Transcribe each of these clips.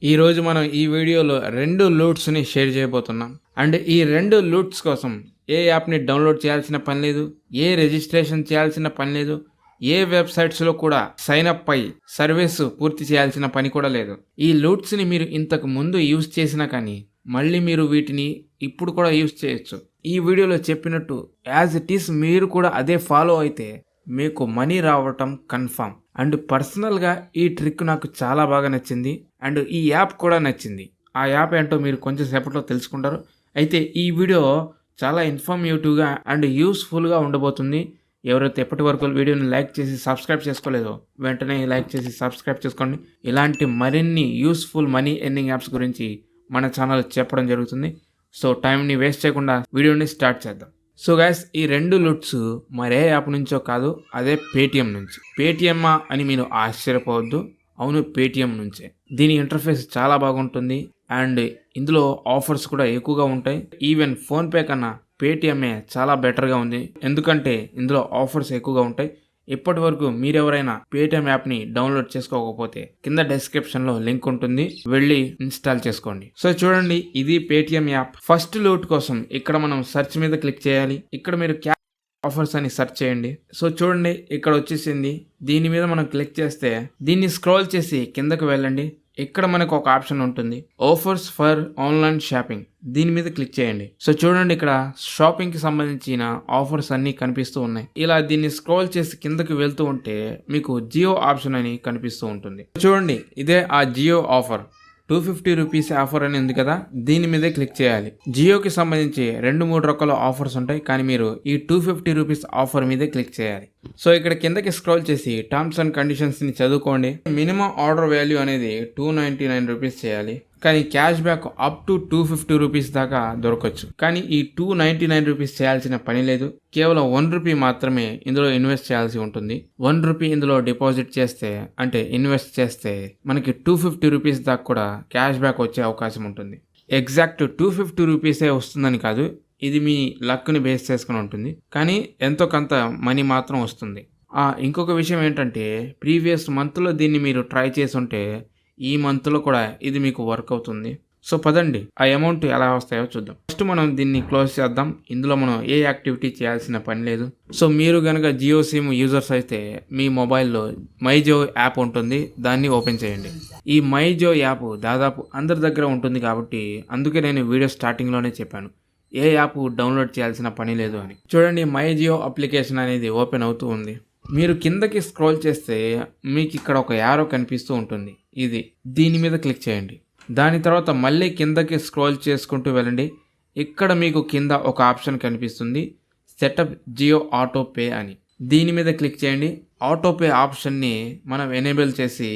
ఈ రోజు మనం ఈ వీడియోలో 2 లూట్స్‌ని షేర్ చేయబోతున్నాం. అండ్ ఈ 2 లూట్స్ కోసం ఏ యాప్‌ని డౌన్‌లోడ్ చేయాల్సిన పని లేదు. ఏ రిజిస్ట్రేషన్ చేయాల్సిన పని లేదు. ఏ వెబ్‌సైట్స్‌లో కూడా సైన్ అప్ అయ్యి సర్వీస్ పూర్తి చేయాల్సిన పని కూడా లేదు. ఈ లూట్స్‌ని మీరు ఇంతకు ముందు యూజ్ చేసినా కానీ మళ్ళీ మీరు వీటిని ఇప్పుడు కూడా యూజ్ చేయొచ్చు. ఈ వీడియోలో చెప్పినట్టు యాజ్ ఇట్ ఈస్ మీరు కూడా అదే ఫాలో అయితే మీకు మనీ రావటం కన్ఫర్మ్. అండ్ పర్సనల్గా ఈ ట్రిక్ నాకు చాలా బాగా నచ్చింది. అండ్ ఈ యాప్ కూడా నచ్చింది. ఆ యాప్ ఏంటో మీరు కొంచెం సేపట్లో తెలుసుకుంటారు. అయితే ఈ వీడియో చాలా ఇన్ఫర్మేటివ్గా అండ్ యూస్ఫుల్గా ఉండబోతుంది. ఎవరైతే ఎప్పటి వరకు వీడియోని లైక్ చేసి సబ్స్క్రైబ్ చేసుకోలేదో వెంటనే లైక్ చేసి సబ్స్క్రైబ్ చేసుకోండి. ఇలాంటి మరిన్ని యూస్ఫుల్ మనీ ఎర్నింగ్ యాప్స్ గురించి మన ఛానల్ చెప్పడం జరుగుతుంది. సో టైంని వేస్ట్ చేయకుండా వీడియోని స్టార్ట్ చేద్దాం. సో గైస్, ఈ 2 లుట్స్ మరే యాప్ నుంచో కాదు, అదే పేటిఎం నుంచి. పేటిఎమ్మా అని మీరు ఆశ్చర్యపోవద్దు, అవును పేటిఎం నుంచే. దీని ఇంటర్ఫేస్ చాలా బాగుంటుంది అండ్ ఇందులో ఆఫర్స్ కూడా ఎక్కువగా ఉంటాయి. ఈవెన్ ఫోన్పే కన్నా పేటిఎంఏ చాలా బెటర్గా ఉంది, ఎందుకంటే ఇందులో ఆఫర్స్ ఎక్కువగా ఉంటాయి. ఇప్పటి వరకు మీరెవరైనా పేటిఎం యాప్ని డౌన్లోడ్ చేసుకోకపోతే కింద డిస్క్రిప్షన్లో లింక్ ఉంటుంది, వెళ్ళి ఇన్స్టాల్ చేసుకోండి. సో చూడండి, ఇది పేటిఎం యాప్. ఫస్ట్ లూట్ కోసం ఇక్కడ మనం సెర్చ్ మీద క్లిక్ చేయాలి. ఇక్కడ మీరు ఆఫర్స్ అని సెర్చ్ చేయండి. సో చూడండి, ఇక్కడ వచ్చేసింది. దీని మీద మనం క్లిక్ చేస్తే దీన్ని స్క్రోల్ చేసి కిందకు వెళ్ళండి. ఇక్కడ మనకు ఒక ఆప్షన్ ఉంటుంది, ఆఫర్స్ ఫర్ ఆన్లైన్ షాపింగ్. దీని మీద క్లిక్ చేయండి. సో చూడండి, ఇక్కడ షాపింగ్ కి సంబంధించిన ఆఫర్స్ అన్ని కనిపిస్తూ ఉన్నాయి. ఇలా దీన్ని స్క్రోల్ చేసి కిందకి వెళ్తూ ఉంటే మీకు జియో ఆప్షన్ అని కనిపిస్తూ ఉంటుంది. చూడండి, ఇదే ఆ జియో ఆఫర్. 250 రూపీస్ ఆఫర్ అని ఉంది కదా, దీని మీదే క్లిక్ చేయాలి. జియోకి సంబంధించి 2-3 రకాల ఆఫర్స్ ఉంటాయి, కానీ మీరు ఈ 250 రూపీస్ ఆఫర్ మీదే క్లిక్ చేయాలి. సో ఇక్కడ కిందకి స్క్రోల్ చేసి టర్మ్స్ అండ్ కండిషన్స్ ని చదువుకోండి. మినిమం ఆర్డర్ వాల్యూ అనేది 299 రూపీస్ చేయాలి, కానీ cash back up to 250 rupees దాకా దొరకచ్చు. కానీ ఈ 299 రూపీస్ చేయాల్సిన పని లేదు. కేవలం 1 రూపీ మాత్రమే ఇందులో ఇన్వెస్ట్ చేయాల్సి ఉంటుంది. 1 రూపీ ఇందులో డిపాజిట్ చేస్తే, అంటే ఇన్వెస్ట్ చేస్తే, మనకి 250 రూపీస్ దాకా కూడా క్యాష్ బ్యాక్ వచ్చే అవకాశం ఉంటుంది. ఎగ్జాక్ట్ 250 రూపీసే వస్తుందని కాదు, ఇది మీ లక్ని బేస్ చేసుకుని ఉంటుంది, కానీ ఎంతో కొంత మనీ మాత్రం వస్తుంది. ఇంకొక విషయం ఏంటంటే, ప్రీవియస్ మంత్లో దీన్ని మీరు ట్రై చేసి ఉంటే ఈ మంత్లో కూడా ఇది మీకు వర్క్ అవుతుంది. సో పదండి, ఆ అమౌంట్ ఎలా వస్తాయో చూద్దాం. ఫస్ట్ మనం దీన్ని క్లోజ్ చేద్దాం. ఇందులో మనం ఏ యాక్టివిటీ చేయాల్సిన పని లేదు. సో మీరు కనుక జియో సిమ్ యూజర్స్ అయితే మీ మొబైల్లో మైజియో యాప్ ఉంటుంది, దాన్ని ఓపెన్ చేయండి. ఈ మైజియో యాప్ దాదాపు అందరి దగ్గర ఉంటుంది కాబట్టి అందుకే నేను వీడియో స్టార్టింగ్లోనే చెప్పాను, ఏ యాప్ డౌన్లోడ్ చేయాల్సిన పని లేదు అని. చూడండి, మైజియో అప్లికేషన్ అనేది ఓపెన్ అవుతూ ఉంది. మీరు కిందకి స్క్రోల్ చేస్తే మీకు ఇక్కడ ఒక యారో కనిపిస్తూ ఉంటుంది, దీని మీద క్లిక్ చేయండి. దాని తర్వాత మళ్ళీ కిందకి స్క్రోల్ చేసుకుంటూ వెళ్ళండి. ఇక్కడ మీకు కింద ఒక ఆప్షన్ కనిపిస్తుంది, సెటప్ జియో ఆటో పే అని. దీని మీద క్లిక్ చేయండి. ఆటో పే ఆప్షన్ని మనం ఎనేబుల్ చేసి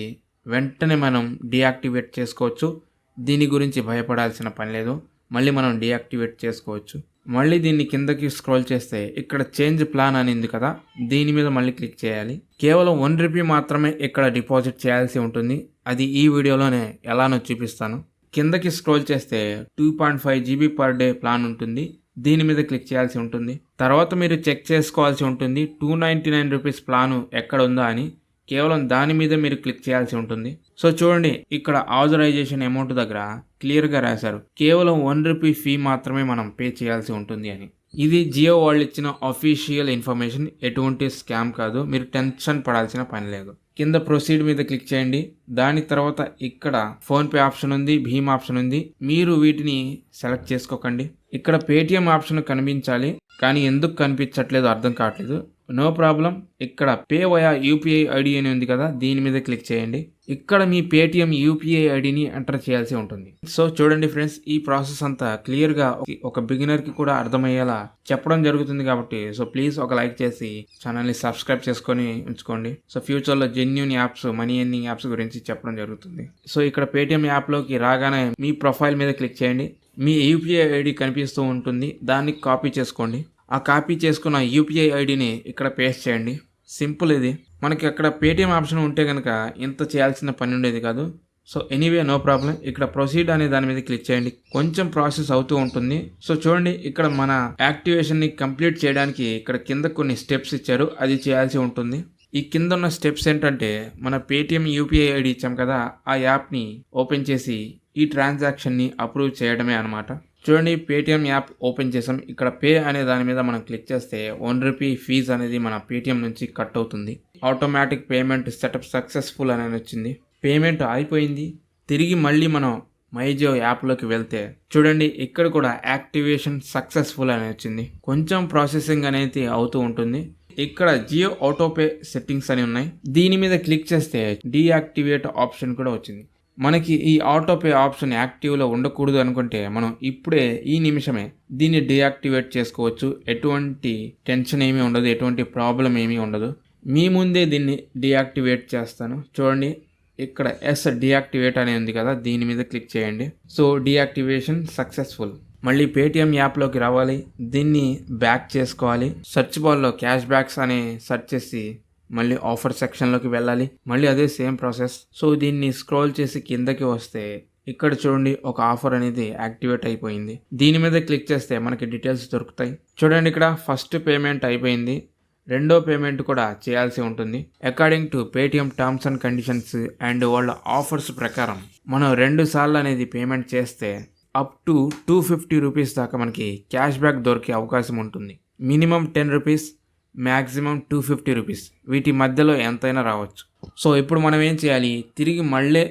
వెంటనే మనం డీయాక్టివేట్ చేసుకోవచ్చు. దీని గురించి భయపడాల్సిన పని లేదు, మళ్ళీ మనం డీయాక్టివేట్ చేసుకోవచ్చు. మళ్ళీ దీన్ని కిందకి స్క్రోల్ చేస్తే ఇక్కడ చేంజ్ ప్లాన్ అని ఉంది కదా, దీని మీద మళ్ళీ క్లిక్ చేయాలి. కేవలం 1 రూపీ మాత్రమే ఇక్కడ డిపాజిట్ చేయాల్సి ఉంటుంది. అది ఈ వీడియోలోనే ఎలానో చూపిస్తాను. కిందకి స్క్రోల్ చేస్తే 2.5 GB పర్ డే ప్లాన్ ఉంటుంది, దీని మీద క్లిక్ చేయాల్సి ఉంటుంది. తర్వాత మీరు చెక్ చేసుకోవాల్సి ఉంటుంది 299 రూపీస్ ప్లాను ఎక్కడ ఉందా అని. కేవలం దాని మీద మీరు క్లిక్ చేయాల్సి ఉంటుంది. సో చూడండి, ఇక్కడ ఆథరైజేషన్ అమౌంట్ దగ్గర క్లియర్గా రాశారు, కేవలం 1 రూపీ ఫీ మాత్రమే మనం పే చేయాల్సి ఉంటుంది అని. ఇది జియో వాళ్ళు ఇచ్చిన అఫీషియల్ ఇన్ఫర్మేషన్, ఎటువంటి స్కామ్ కాదు, మీరు టెన్షన్ పడాల్సిన పని లేదు. కింద ప్రొసీడ్ మీద క్లిక్ చేయండి. దాని తర్వాత ఇక్కడ ఫోన్పే ఆప్షన్ ఉంది, భీమ్ ఆప్షన్ ఉంది. మీరు వీటిని సెలెక్ట్ చేసుకోకండి. ఇక్కడ పేటిఎం ఆప్షన్ కనిపించాలి, కానీ ఎందుకు కనిపించట్లేదు అర్థం కావట్లేదు. నో ప్రాబ్లం, ఇక్కడ పే వయా యూపీఐ ఐడి అని ఉంది కదా, దీని మీద క్లిక్ చేయండి. ఇక్కడ మీ పేటిఎం యూపీఐ ఐడిని ఎంటర్ చేయాల్సి ఉంటుంది. సో చూడండి ఫ్రెండ్స్, ఈ ప్రాసెస్ అంతా క్లియర్గా ఒక బిగినర్కి కూడా అర్థమయ్యేలా చెప్పడం జరుగుతుంది కాబట్టి సో ప్లీజ్ ఒక లైక్ చేసి ఛానల్ని సబ్స్క్రైబ్ చేసుకొని ఉంచుకోండి. సో ఫ్యూచర్లో genuine apps, money earning apps గురించి చెప్పడం జరుగుతుంది. సో ఇక్కడ పేటిఎం యాప్లోకి రాగానే మీ ప్రొఫైల్ మీద క్లిక్ చేయండి. మీ యూపీఐ ఐడి కనిపిస్తూ ఉంటుంది, దాన్ని కాపీ చేసుకోండి. ఆ కాపీ చేసుకున్న యూపీఐ ఐడిని ఇక్కడ పేస్ట్ చేయండి. సింపుల్ ఇది. మనకి అక్కడ పేటిఎం ఆప్షన్ ఉంటే కనుక ఇంత చేయాల్సిన పని ఉండేది కాదు. So anyway, no problem. ఇక్కడ ప్రొసీడ్ అనే దాని మీద క్లిక్ చేయండి. కొంచెం ప్రాసెస్ అవుతూ ఉంటుంది. సో చూడండి, ఇక్కడ మన యాక్టివేషన్ని కంప్లీట్ చేయడానికి ఇక్కడ కింద కొన్ని స్టెప్స్ ఇచ్చారు, అది చేయాల్సి ఉంటుంది. ఈ కింద ఉన్న స్టెప్స్ ఏంటంటే మన పేటిఎం యూపీఐ ఐడి ఇచ్చాం కదా, ఆ యాప్ని ఓపెన్ చేసి ఈ ట్రాన్సాక్షన్ని అప్రూవ్ చేయడమే అనమాట. చూడండి, పేటిఎం యాప్ ఓపెన్ చేసాం. ఇక్కడ పే అనే దాని మీద మనం క్లిక్ చేస్తే ₹1 ఫీజ్ అనేది మన పేటిఎం నుంచి కట్ అవుతుంది. ఆటోమేటిక్ పేమెంట్ సెటప్ సక్సెస్ఫుల్ అని వచ్చింది. పేమెంట్ అయిపోయింది. తిరిగి మళ్ళీ మనం మైజియో యాప్లోకి వెళ్తే చూడండి, ఇక్కడ కూడా యాక్టివేషన్ సక్సెస్ఫుల్ అని వచ్చింది. కొంచెం ప్రాసెసింగ్ అనేది అవుతూ ఉంటుంది. ఇక్కడ జియో ఆటోపే సెట్టింగ్స్ అని ఉన్నాయి. దీని మీద క్లిక్ చేస్తే డీయాక్టివేట్ ఆప్షన్ కూడా వచ్చింది. మనకి ఈ ఆటోపే ఆప్షన్ యాక్టివ్లో ఉండకూడదు అనుకుంటే మనం ఇప్పుడే ఈ నిమిషమే దీన్ని డీయాక్టివేట్ చేసుకోవచ్చు. ఎటువంటి టెన్షన్ ఏమీ ఉండదు, ఎటువంటి ప్రాబ్లం ఏమీ ఉండదు. మీ ముందే దీన్ని డీయాక్టివేట్ చేస్తాను. చూడండి, ఇక్కడ ఎస్ డీయాక్టివేట్ అని ఉంది కదా, దీని మీద క్లిక్ చేయండి. So deactivation successful. మళ్ళీ పేటిఎం యాప్లోకి రావాలి. దీన్ని బ్యాక్ చేసుకోవాలి. సెర్చ్ బార్లో క్యాష్ బ్యాక్స్ అని సెర్చ్ చేసి మళ్ళీ ఆఫర్ సెక్షన్లోకి వెళ్ళాలి. మళ్ళీ అదే సేమ్ ప్రాసెస్. సో దీన్ని స్క్రోల్ చేసి కిందకి వస్తే ఇక్కడ చూడండి, ఒక ఆఫర్ అనేది యాక్టివేట్ అయిపోయింది. దీని మీద క్లిక్ చేస్తే మనకి డీటెయిల్స్ దొరుకుతాయి. చూడండి, ఇక్కడ ఫస్ట్ పేమెంట్ అయిపోయింది. రెండో పేమెంట్ కూడా చేయాల్సి ఉంటుంది. According to Paytm terms and conditions and వాళ్ళ ఆఫర్స్ ప్రకారం మనం 2 సార్లు అనేది పేమెంట్ చేస్తే అప్ టు ₹250 దాకా మనకి క్యాష్ బ్యాక్ దొరికే అవకాశం ఉంటుంది. Minimum ₹10, maximum ₹250. వీటి మధ్యలో ఎంతైనా రావచ్చు. సో ఇప్పుడు మనం ఏం చేయాలి, తిరిగి మళ్ళీ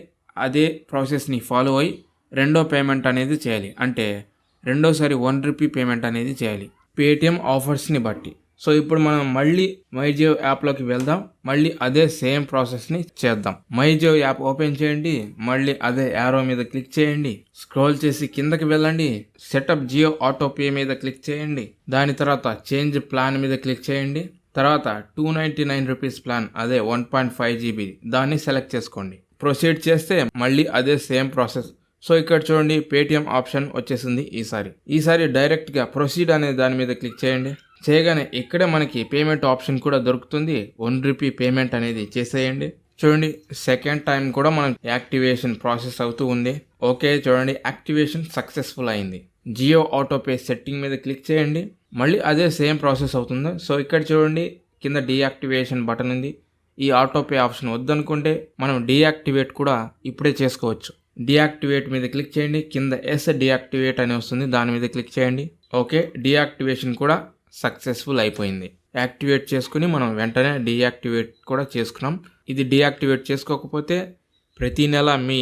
అదే ప్రాసెస్ని ఫాలో అయ్యి రెండో పేమెంట్ అనేది చేయాలి. అంటే రెండోసారి ₹1 పేమెంట్ అనేది చేయాలి పేటిఎం ఆఫర్స్ని బట్టి. సో ఇప్పుడు మనం మళ్ళీ మైజియో యాప్లోకి వెళ్దాం. మళ్ళీ అదే సేమ్ ప్రాసెస్ని చేద్దాం. మైజియో యాప్ ఓపెన్ చేయండి. మళ్ళీ అదే యారో మీద క్లిక్ చేయండి. స్క్రోల్ చేసి కిందకి వెళ్ళండి. సెటప్ జియో ఆటోపే మీద క్లిక్ చేయండి. దాని తర్వాత చేంజ్ ప్లాన్ మీద క్లిక్ చేయండి. తర్వాత ₹299 ప్లాన్, అదే 1.5 GB, దాన్ని సెలెక్ట్ చేసుకోండి. ప్రొసీడ్ చేస్తే మళ్ళీ అదే సేమ్ ప్రాసెస్. సో ఇక్కడ చూడండి, పేటిఎం ఆప్షన్ వచ్చేసింది. ఈసారి డైరెక్ట్గా ప్రొసీడ్ అనే దాని మీద క్లిక్ చేయండి. చేయగానే ఇక్కడే మనకి పేమెంట్ ఆప్షన్ కూడా దొరుకుతుంది. ₹1 పేమెంట్ అనేది చేసేయండి. చూడండి, సెకండ్ టైం కూడా మనం యాక్టివేషన్ ప్రాసెస్ అవుతూ ఉంది. ఓకే, చూడండి, యాక్టివేషన్ సక్సెస్ఫుల్ అయింది. జియో ఆటోపే సెట్టింగ్ మీద క్లిక్ చేయండి. మళ్ళీ అదే సేమ్ ప్రాసెస్ అవుతుంది. సో ఇక్కడ చూడండి, కింద డీయాక్టివేషన్ బటన్ ఉంది. ఈ ఆటోపే ఆప్షన్ వద్దనుకుంటే మనం డీయాక్టివేట్ కూడా ఇప్పుడే చేసుకోవచ్చు. డీయాక్టివేట్ మీద క్లిక్ చేయండి. కింద ఎస్ డీయాక్టివేట్ అని వస్తుంది, దాని మీద క్లిక్ చేయండి. ఓకే, డీయాక్టివేషన్ కూడా సక్సెస్ఫుల్ అయిపోయింది. యాక్టివేట్ చేసుకుని మనం వెంటనే డీయాక్టివేట్ కూడా చేసుకున్నాం. ఇది డీయాక్టివేట్ చేసుకోకపోతే ప్రతి నెల మీ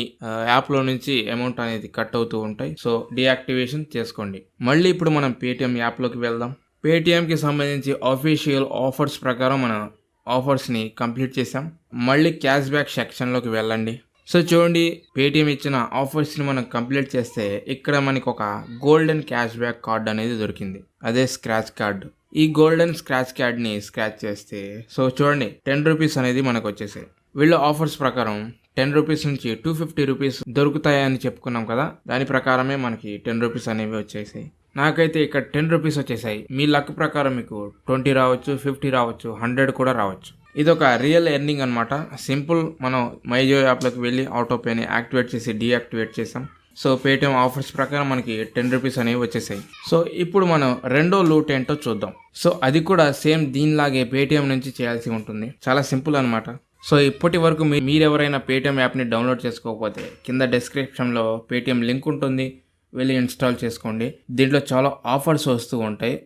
యాప్లో నుంచి అమౌంట్ అనేది కట్ అవుతూ ఉంటాయి. సో డీయాక్టివేషన్ చేసుకోండి. మళ్ళీ ఇప్పుడు మనం పేటిఎం యాప్లోకి వెళ్దాం. పేటిఎంకి సంబంధించి ఆఫీషియల్ ఆఫర్స్ ప్రకారం మనం ఆఫర్స్ని కంప్లీట్ చేసాం. మళ్ళీ క్యాష్ బ్యాక్ సెక్షన్లోకి వెళ్ళండి. సో చూడండి, పేటిఎం ఇచ్చిన ఆఫర్స్ని మనం కంప్లీట్ చేస్తే ఇక్కడ మనకి ఒక గోల్డెన్ క్యాష్ బ్యాక్ కార్డ్ అనేది దొరికింది. అదే స్క్రాచ్ కార్డ్. ఈ గోల్డెన్ స్క్రాచ్ కార్డ్ని స్క్రాచ్ చేస్తే సో చూడండి, ₹10 అనేది మనకు వచ్చేసాయి. వీళ్ళ ఆఫర్స్ ప్రకారం ₹10 నుంచి ₹250 దొరుకుతాయని చెప్పుకున్నాం కదా, దాని ప్రకారమే మనకి ₹10 అనేవి వచ్చేసాయి. నాకైతే ఇక్కడ ₹10 వచ్చేసాయి. మీ లక్ ప్రకారం మీకు 20 రావచ్చు, 50 రావచ్చు, 100 కూడా రావచ్చు. ఇది ఒక రియల్ ఎర్నింగ్ అనమాట. సింపుల్, మనం మైజియో యాప్లోకి వెళ్ళి ఆటోపేని యాక్టివేట్ చేసి డీయాక్టివేట్ చేసాం. సో పేటిఎం ఆఫర్స్ ప్రకారం మనకి ₹10 అనేవి వచ్చేసాయి. సో ఇప్పుడు మనం రెండో లూట్ ఏంటో చూద్దాం. సో అది కూడా సేమ్ దీనిలాగే పేటిఎం నుంచి చేయాల్సి ఉంటుంది. చాలా సింపుల్ అనమాట. సో ఇప్పటి వరకు మీరెవరైనా పేటిఎం యాప్ని డౌన్లోడ్ చేసుకోకపోతే కింద డిస్క్రిప్షన్లో పేటిఎం లింక్ ఉంటుంది, వెళ్ళి ఇన్స్టాల్ చేసుకోండి. దీంట్లో చాలా ఆఫర్స్ వస్తూ ఉంటాయి.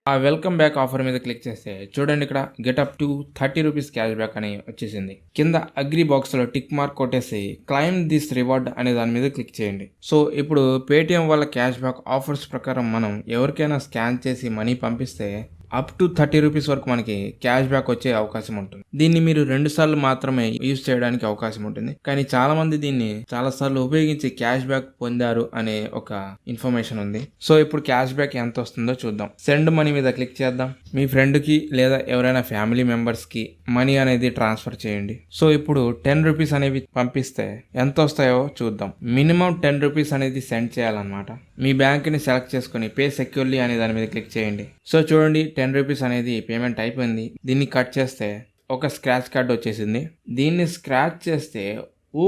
ఆ వెల్కమ్ బ్యాక్ ఆఫర్ మీద క్లిక్ చేస్తే చూడండి, ఇక్కడ get up to ₹30 cash back అని వచ్చేసింది. కింద అగ్రి బాక్స్లో టిక్ మార్క్ కొట్టేసి క్లైమ్ దిస్ రివార్డ్ అనే దాని మీద క్లిక్ చేయండి. సో ఇప్పుడు పేటిఎం వాళ్ళ క్యాష్ బ్యాక్ ఆఫర్స్ ప్రకారం మనం ఎవరికైనా స్కాన్ చేసి మనీ పంపిస్తే అప్ టు ₹30 వరకు మనకి క్యాష్ బ్యాక్ వచ్చే అవకాశం ఉంటుంది. దీన్ని మీరు 2 సార్లు మాత్రమే యూజ్ చేయడానికి అవకాశం ఉంటుంది. కానీ చాలా మంది దీన్ని చాలా సార్లు ఉపయోగించి క్యాష్ బ్యాక్ పొందారు అనే ఒక ఇన్ఫర్మేషన్ ఉంది. సో ఇప్పుడు క్యాష్ బ్యాక్ ఎంత వస్తుందో చూద్దాం. సెండ్ మనీ మీద క్లిక్ చేద్దాం. మీ ఫ్రెండ్కి లేదా ఎవరైనా ఫ్యామిలీ మెంబర్స్కి మనీ అనేది ట్రాన్స్ఫర్ చేయండి. సో ఇప్పుడు ₹10 అనేవి పంపిస్తే ఎంత వస్తాయో చూద్దాం. మినిమం ₹10 అనేది సెండ్ చేయాలన్నమాట. మీ బ్యాంక్ని సెలెక్ట్ చేసుకుని పే సెక్యూర్లీ అనే దాని మీద క్లిక్ చేయండి. సో చూడండి, ₹10 అనేది పేమెంట్ అయిపోయింది. దీన్ని కట్ చేస్తే ఒక స్క్రాచ్ కార్డ్ వచ్చేసింది. దీన్ని స్క్రాచ్ చేస్తే ఓ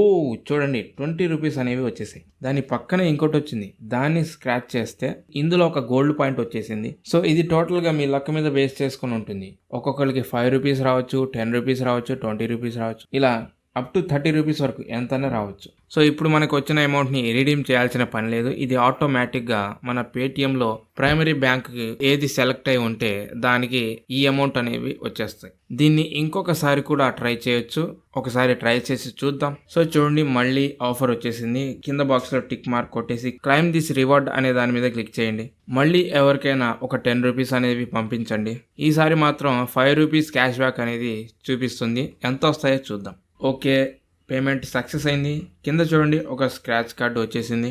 చూడండి 20 రూపీస్ అనేవి వచ్చేసాయి. దాని పక్కనే ఇంకోటి వచ్చింది. దాన్ని స్క్రాచ్ చేస్తే ఇందులో ఒక గోల్డ్ పాయింట్ వచ్చేసింది. సో ఇది టోటల్గా మీ లక్ మీద బేస్ చేసుకుని ఉంటుంది. ఒక్కొక్కరికి 5 రూపీస్ రావచ్చు, 10 రూపీస్ రావచ్చు, 20 రూపీస్ రావచ్చు, ఇలా అప్ టు 30 రూపీస్ వరకు ఎంతైనా రావచ్చు. సో ఇప్పుడు మనకు వచ్చిన అమౌంట్ని రిడీమ్ చేయాల్సిన పని లేదు. ఇది ఆటోమేటిక్గా మన పేటిఎంలో ప్రైమరీ బ్యాంక్కి ఏది సెలెక్ట్ అయి ఉంటే దానికి ఈ అమౌంట్ అనేవి వచ్చేస్తాయి. దీన్ని ఇంకొకసారి కూడా ట్రై చేయొచ్చు. ఒకసారి ట్రై చేసి చూద్దాం. సో చూడండి, మళ్ళీ ఆఫర్ వచ్చేసింది. కింద బాక్స్లో టిక్ మార్క్ కొట్టేసి క్లైమ్ దిస్ రివార్డ్ అనే దాని మీద క్లిక్ చేయండి. మళ్ళీ ఎవరికైనా ఒక 10 రూపీస్ అనేవి పంపించండి. ఈసారి మాత్రం 5 రూపీస్ క్యాష్ బ్యాక్ అనేది చూపిస్తుంది. ఎంత వస్తాయో చూద్దాం. ఓకే, పేమెంట్ సక్సెస్ అయింది. కింద చూడండి ఒక స్క్రాచ్ కార్డు వచ్చేసింది.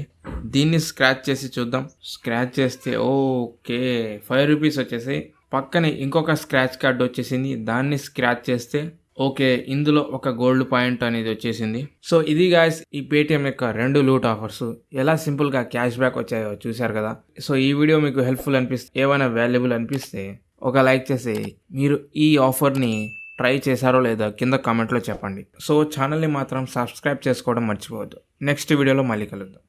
దీన్ని స్క్రాచ్ చేసి చూద్దాం. స్క్రాచ్ చేస్తే ఓకే 5 రూపీస్ వచ్చేసి పక్కనే ఇంకొక స్క్రాచ్ కార్డు వచ్చేసింది. దాన్ని స్క్రాచ్ చేస్తే ఓకే ఇందులో ఒక గోల్డ్ పాయింట్ అనేది వచ్చేసింది. సో ఇది గాయ్స్ ఈ పేటిఎం యొక్క 2 లూట్ ఆఫర్స్ ఎలా సింపుల్గా క్యాష్ బ్యాక్ వచ్చాయో చూశారు కదా. సో ఈ వీడియో మీకు హెల్ప్ఫుల్ అనిపిస్తే, ఏమైనా వాల్యుబుల్ అనిపిస్తే ఒక లైక్ చేసి మీరు ఈ ఆఫర్ని ట్రై చేశారో లేదో కింద కామెంట్లో చెప్పండి. సో ఛానల్ని మాత్రం సబ్స్క్రైబ్ చేసుకోవడం మర్చిపోవద్దు. నెక్స్ట్ వీడియోలో మళ్ళీ కలుద్దాం.